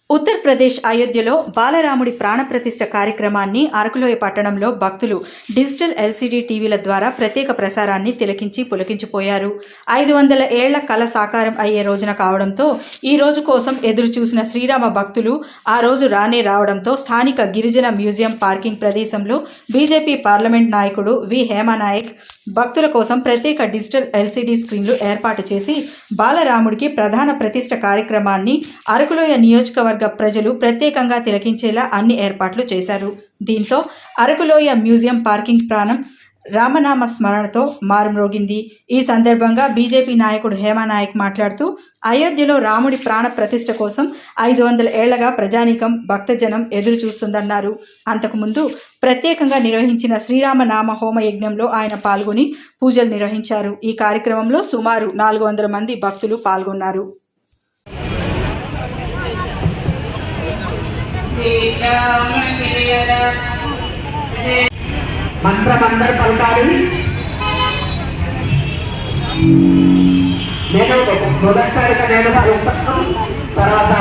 ఉత్తరప్రదేశ్ అయోధ్యలో బాలరాముడి ప్రాణప్రతిష్ఠ కార్యక్రమాన్ని అరకులోయ పట్టణంలో భక్తులు డిజిటల్ ఎల్సీడీ టీవీల ద్వారా ప్రత్యేక ప్రసారాన్ని తిలకించి పులకించిపోయారు. 500 ఏళ్ల కల సాకారం అయ్యే రోజున కావడంతో ఈ రోజు కోసం ఎదురు చూసిన శ్రీరామ భక్తులు ఆ రోజు రావడంతో స్థానిక గిరిజన మ్యూజియం పార్కింగ్ ప్రదేశంలో బీజేపీ పార్లమెంట్ నాయకుడు వి హేమనాయక్ భక్తుల కోసం ప్రత్యేక డిజిటల్ ఎల్సీడీ స్క్రీన్లు ఏర్పాటు చేసి బాలరాముడికి ప్రధాన ప్రతిష్ఠ కార్యక్రమాన్ని అరకులోయ నియోజకవర్గ ప్రజలు ప్రత్యేకంగా తిలకించేలా అన్ని ఏర్పాట్లు చేశారు. దీంతో అరకులోయ మ్యూజియం పార్కింగ్ ప్రాణం రామనామ స్మరణతో మారుమ్రోగింది. ఈ సందర్భంగా బీజేపీ నాయకుడు హేమనాయక్ మాట్లాడుతూ అయోధ్యలో రాముడి ప్రాణ ప్రతిష్ఠ కోసం 500 ఏళ్లగా ప్రజానీకం భక్తజనం ఎదురు చూస్తుందన్నారు. అంతకుముందు ప్రత్యేకంగా నిర్వహించిన శ్రీరామ నామ హోమ యజ్ఞంలో ఆయన పాల్గొని పూజలు నిర్వహించారు. ఈ కార్యక్రమంలో సుమారు 400 మంది భక్తులు పాల్గొన్నారు. మంత్రమందరు పలకాలి. నేను మొదటిసారిగా నేను తర్వాత